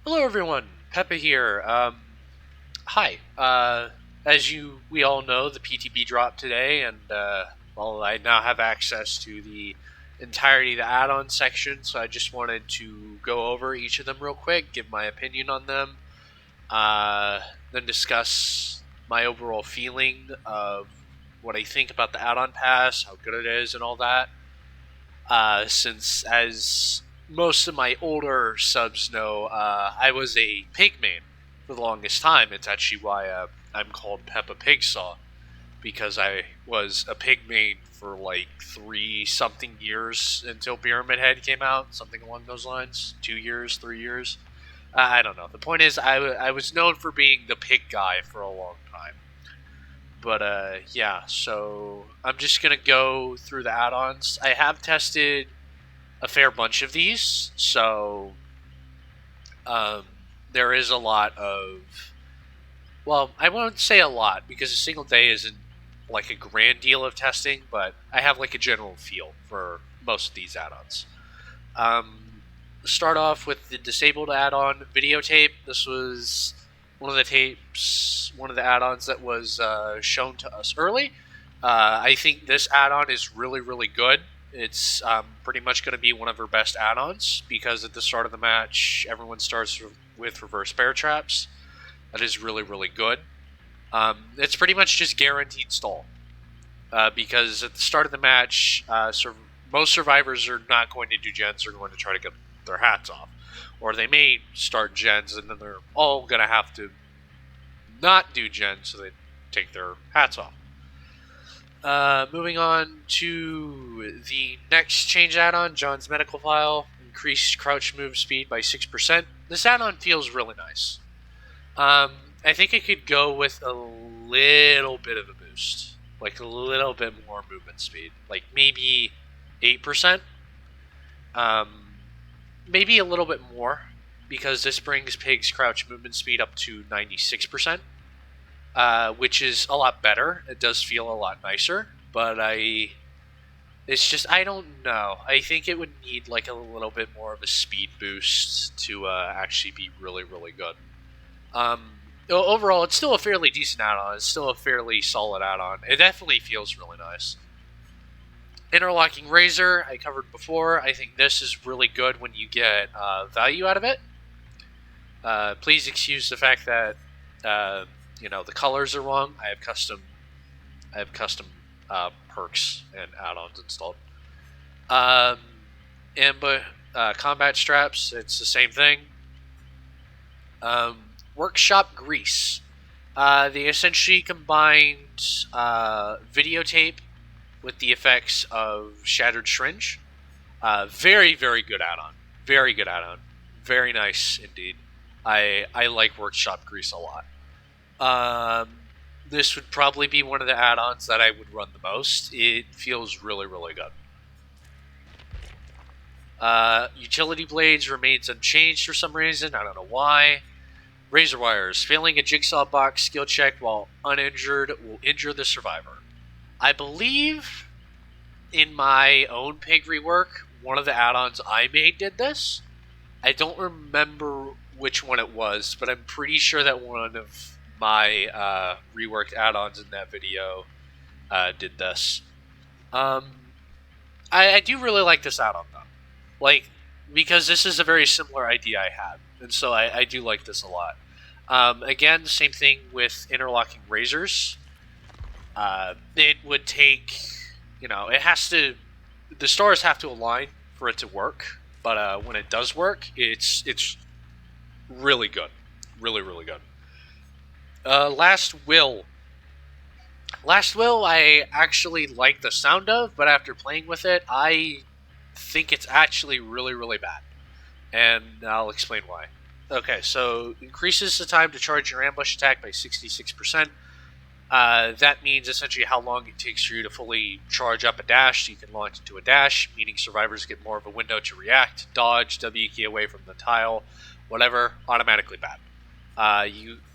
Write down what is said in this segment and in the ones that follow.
Hello, everyone. Peppa here. Hi. As we all know, the PTB dropped today, and well, I now have access to the entirety of the add-on section. So I just wanted to go over each of them real quick, give my opinion on them, uh, then discuss my overall feeling of what I think about the add-on pass, how good it is, and all that. Since, as most of my older subs know, I was a pig main for the longest time. It's actually why I'm called Peppa Pigsaw, because I was a pig main for like 3 something years until Pyramid Head came out, something along those lines. 2 years, 3 years. I don't know. The point is, I was known for being the pig guy for a long time. But yeah, so I'm just gonna go through the add-ons. I have tested a fair bunch of these, so um, there is a lot of. Well, I won't say a lot because a single day isn't like a grand deal of testing, but I have like a general feel for most of these add-ons. Start off with the disabled add-on videotape. This was one of the add-ons that was shown to us early. I think this add-on is really, really good. It's pretty much going to be one of her best add-ons because at the start of the match, everyone starts with reverse bear traps. That is really, really good. It's pretty much just guaranteed stall because at the start of the match, most survivors are not going to do gens. They're going to try to get their hats off, or they may start gens and then they're all going to have to not do gens so they take their hats off. Moving on to the next change add-on, John's Medical File. Increased crouch move speed by 6%. This add-on feels really nice. I think it could go with a little bit of a boost. Like a little bit more movement speed. Like maybe 8%. Maybe a little bit more. Because this brings Pig's crouch movement speed up to 96%. Which is a lot better. It does feel a lot nicer, but it's just, I don't know. I think it would need like a little bit more of a speed boost to actually be really, really good. Overall, it's still a fairly decent add-on. It's still a fairly solid add-on. It definitely feels really nice. Interlocking Razor, I covered before. I think this is really good when you get value out of it. Please excuse the fact that the colors are wrong. I have custom perks and add-ons installed. Combat straps, it's the same thing. Workshop grease. They essentially combined videotape with the effects of shattered syringe. Very, very good add-on. Very good add-on. Very nice indeed. I like workshop grease a lot. This would probably be one of the add-ons that I would run the most. It feels really, really good. Utility blades remains unchanged for some reason. I don't know why. Razor wires. Failing a jigsaw box skill check while uninjured will injure the survivor. I believe in my own pig rework, one of the add-ons I made did this. I don't remember which one it was, but I'm pretty sure that one of my reworked add-ons in that video did this. I do really like this add-on though, like because this is a very similar idea I had, and so I do like this a lot. Again, same thing with interlocking razors. It would take, it has to, the stars have to align for it to work, but when it does work, it's really good, really, really good. Last Will. Last Will, I actually like the sound of, but after playing with it, I think it's actually really, really bad. And I'll explain why. Okay, so increases the time to charge your ambush attack by 66%. That means essentially how long it takes for you to fully charge up a dash, so you can launch into a dash, meaning survivors get more of a window to react, dodge, W key away from the tile, whatever, automatically bad.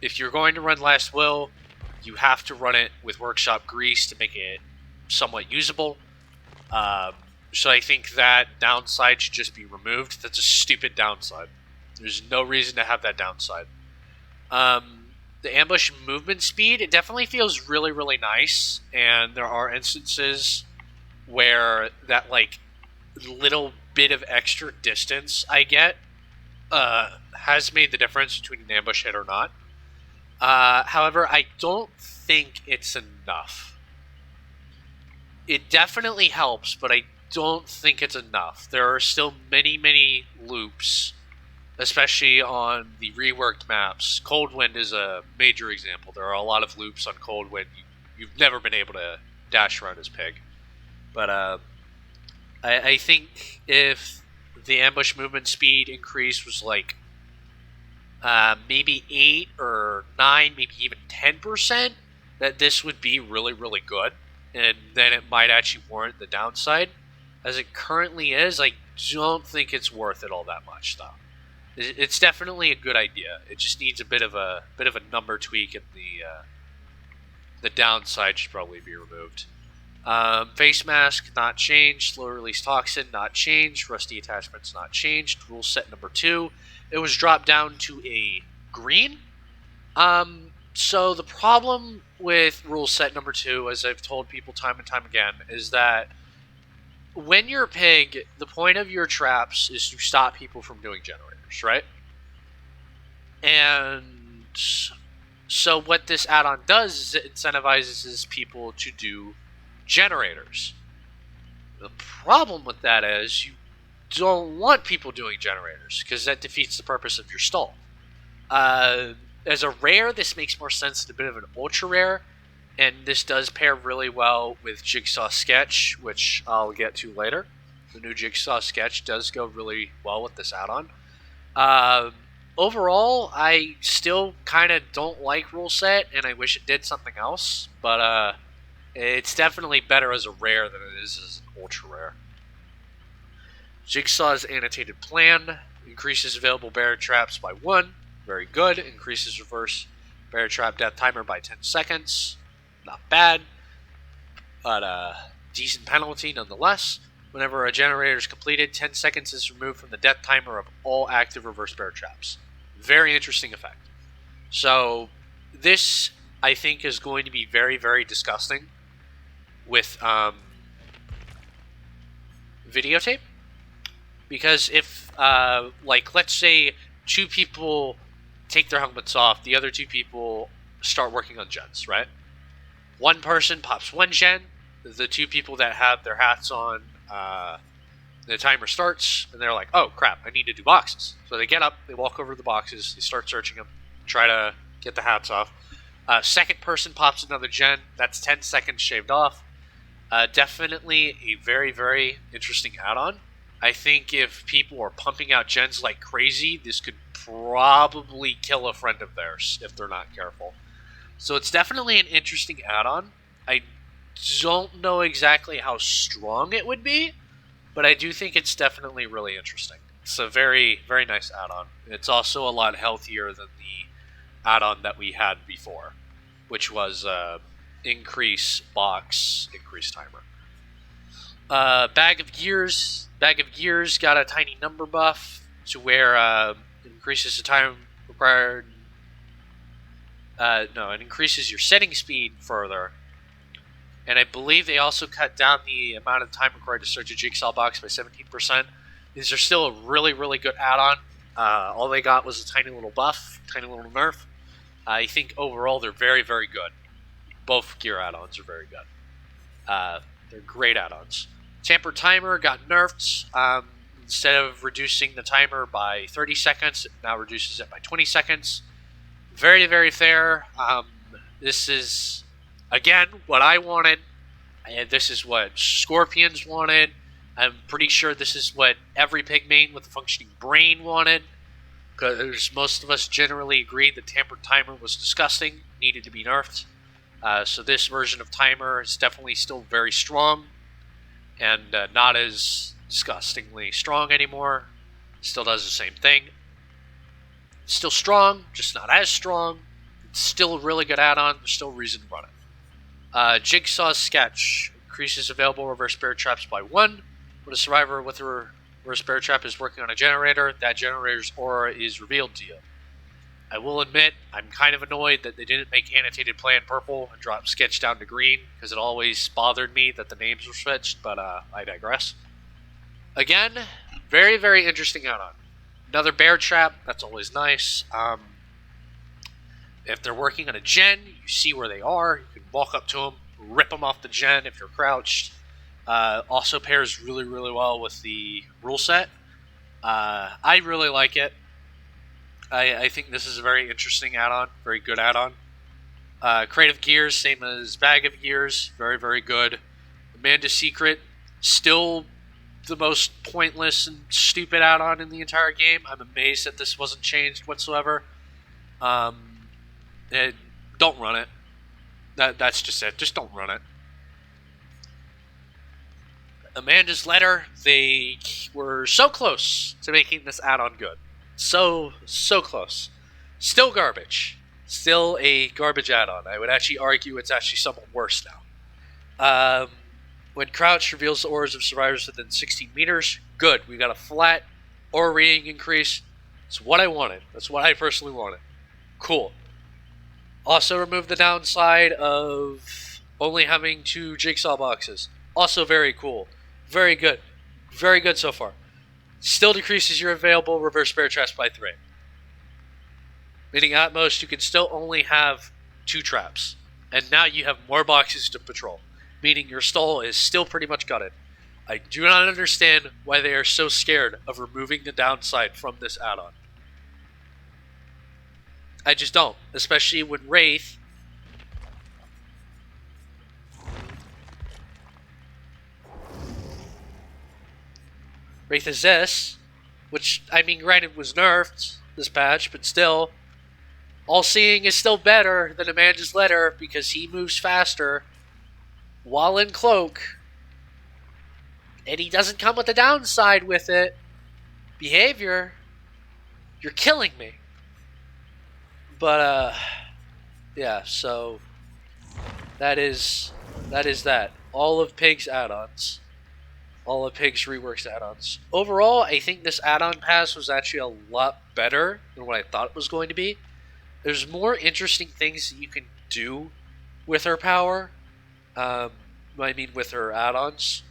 If you're going to run Last Will, you have to run it with Workshop Grease to make it somewhat usable. So I think that downside should just be removed. That's a stupid downside. There's no reason to have that downside. The ambush movement speed, it definitely feels really, really nice, and there are instances where that, like, little bit of extra distance I get has made the difference between an ambush hit or not. However, I don't think it's enough. It definitely helps, but I don't think it's enough. There are still many, many loops, especially on the reworked maps. Cold Wind is a major example. There are a lot of loops on Cold Wind. You've never been able to dash around as Pig. But I think if the ambush movement speed increase was like maybe 8 or 9, maybe even 10%, that this would be really, really good. And then it might actually warrant the downside. As it currently is, I don't think it's worth it all that much, though. It's definitely a good idea. It just needs a bit of a number tweak, and the downside should probably be removed. Face mask not changed. Slow release toxin not changed. Rusty attachments not changed. Rule set number 2. It was dropped down to a green. So the problem with rule set number 2, as I've told people time and time again, is that when you're a Pig, the point of your traps is to stop people from doing generators, right? And so what this add-on does is it incentivizes people to do generators. The problem with that is you don't want people doing generators, because that defeats the purpose of your stall. As a rare, this makes more sense than a bit of an ultra rare, and this does pair really well with Jigsaw Sketch, which I'll get to later. The new Jigsaw Sketch does go really well with this add-on. Overall, I still kind of don't like rule set, and I wish it did something else, but it's definitely better as a rare than it is as an ultra rare. Jigsaw's annotated plan increases available bear traps by 1. Very good. Increases reverse bear trap death timer by 10 seconds. Not bad, but decent penalty nonetheless. Whenever a generator is completed, 10 seconds is removed from the death timer of all active reverse bear traps. Very interesting effect. So this, I think, is going to be very, very disgusting with videotape. Because if, like, let's say 2 people take their helmets off, the other 2 people start working on gens, right? One person pops 1 gen, the 2 people that have their hats on, the timer starts, and they're like, oh crap, I need to do boxes. So they get up, they walk over to the boxes, they start searching them, try to get the hats off. Second person pops another gen, that's 10 seconds shaved off. Definitely a very, very interesting add-on. I think if people are pumping out gens like crazy, this could probably kill a friend of theirs if they're not careful. So it's definitely an interesting add-on. I don't know exactly how strong it would be, but I do think it's definitely really interesting. It's a very, very nice add-on. It's also a lot healthier than the add-on that we had before, which was increase box, increase timer. Bag of Gears got a tiny number buff to where it increases the time required. It increases your setting speed further. And I believe they also cut down the amount of time required to search a jigsaw box by 17%. These are still a really, really good add-on. All they got was a tiny little buff, tiny little nerf. I think overall they're very, very good. Both gear add-ons are very good. They're great add-ons. Tamper Timer got nerfed. Instead of reducing the timer by 30 seconds, it now reduces it by 20 seconds. Very, very fair. This is, again, what I wanted. And this is what Scorpions wanted. I'm pretty sure this is what every Pigmain with a functioning brain wanted. Because most of us generally agreed that Tampered Timer was disgusting, needed to be nerfed. So this version of Timer is definitely still very strong. And not as disgustingly strong anymore. Still does the same thing. Still strong, just not as strong. It's still a really good add-on. There's still a reason to run it. Jigsaw Sketch increases available reverse bear traps by 1. When a survivor with her Reverse Bear Trap is working on a generator. That generator's aura is revealed to you. I will admit, I'm kind of annoyed that they didn't make Annotated Plan purple and drop Sketch down to green, because it always bothered me that the names were switched, but I digress. Again, very, very interesting add-on. Another Bear Trap, that's always nice. If they're working on a gen, you see where they are. You can walk up to them, rip them off the gen if you're crouched. Also pairs really, really well with the rule set. I really like it. I think this is a very interesting add-on, very good add-on. Creative Gears, same as Bag of Gears, very, very good. Amanda's Secret, still the most pointless and stupid add-on in the entire game. I'm amazed that this wasn't changed whatsoever. Don't run it. That's just it. Just don't run it. Amanda's Letter, they were so close to making this add-on good. So close. Still garbage. Still a garbage add-on. I would actually argue it's actually somewhat worse now. When Crouch reveals the auras of survivors within 16 meters, good. We got a flat aura reading increase. It's what I wanted. That's what I personally wanted. Cool. Also remove the downside of only having 2 Jigsaw boxes. Also very cool. Very good. Very good so far. Still decreases your available reverse bear traps by 3. Meaning at most you can still only have 2 traps. And now you have more boxes to patrol. Meaning your stall is still pretty much gutted. I do not understand why they are so scared of removing the downside from this add-on. I just don't. Especially when Wraith is this, which, I mean, granted was nerfed this patch, but still, All-Seeing is still better than Amanda's Letter because he moves faster while in cloak, and he doesn't come with the downside with it. Behavior, you're killing me. But, yeah, so that is that. All of Pig's add-ons. All of Pig's Reworks add-ons. Overall, I think this add-on pass was actually a lot better than what I thought it was going to be. There's more interesting things that you can do with her power. I mean, with her add-ons.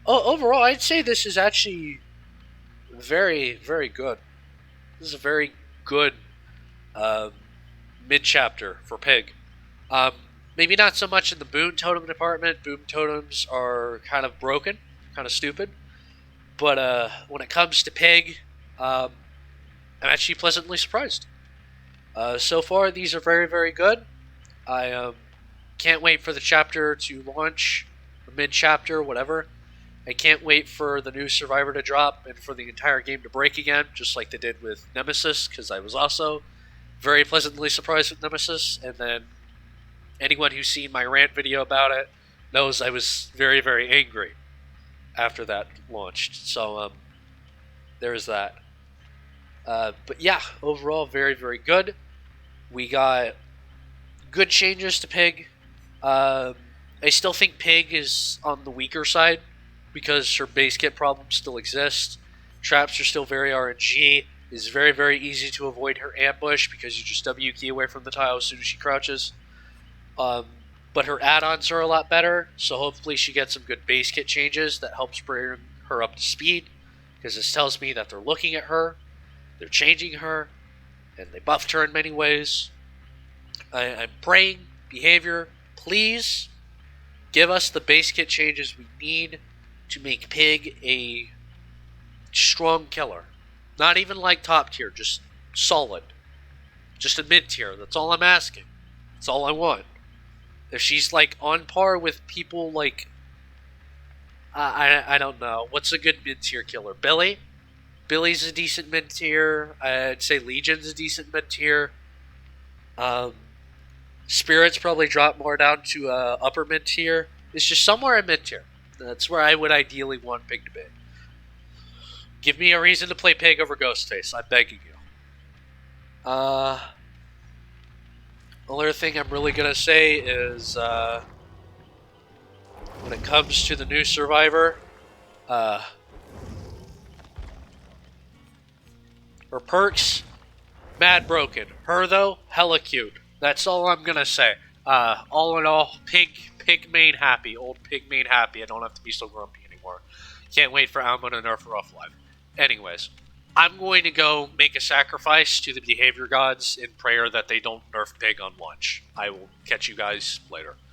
Overall, I'd say this is actually very, very good. This is a very good mid-chapter for Pig. Maybe not so much in the boon totem department. Boon totems are kind of broken, kind of stupid. But when it comes to Pig, I'm actually pleasantly surprised. So far, these are very, very good. I can't wait for the chapter to launch, or mid-chapter, whatever. I can't wait for the new Survivor to drop and for the entire game to break again, just like they did with Nemesis, because I was also very pleasantly surprised with Nemesis. And then anyone who's seen my rant video about it knows I was very, very angry after that launched. So, there is that. But yeah, overall, very, very good. We got good changes to Pig. I still think Pig is on the weaker side because her base kit problems still exist. Traps are still very RNG. It's very, very easy to avoid her ambush because you just W key away from the tile as soon as she crouches. But her add-ons are a lot better, so hopefully she gets some good base kit changes that helps bring her up to speed, because this tells me that they're looking at her, they're changing her, and they buffed her in many ways. I'm praying, behavior, please give us the base kit changes we need to make Pig a strong killer. Not even like top tier, just solid. Just a mid tier, that's all I'm asking. That's all I want. If she's like on par with people like I don't know, what's a good mid tier killer? Billy? Billy's a decent mid tier. I'd say Legion's a decent mid tier. Spirits probably drop more down to upper mid tier. It's just somewhere in mid tier. That's where I would ideally want Pig to be. Give me a reason to play Pig over Ghostface. I'm begging you. Another thing I'm really going to say is when it comes to the new Survivor, Uh, her perks, mad broken. Her though, hella cute. That's all I'm gonna say. All in all, pig main happy. Old pig main happy. I don't have to be so grumpy anymore. Can't wait for Alma to nerf her off live. Anyways, I'm going to go make a sacrifice to the behavior gods in prayer that they don't nerf pig on launch. I will catch you guys later.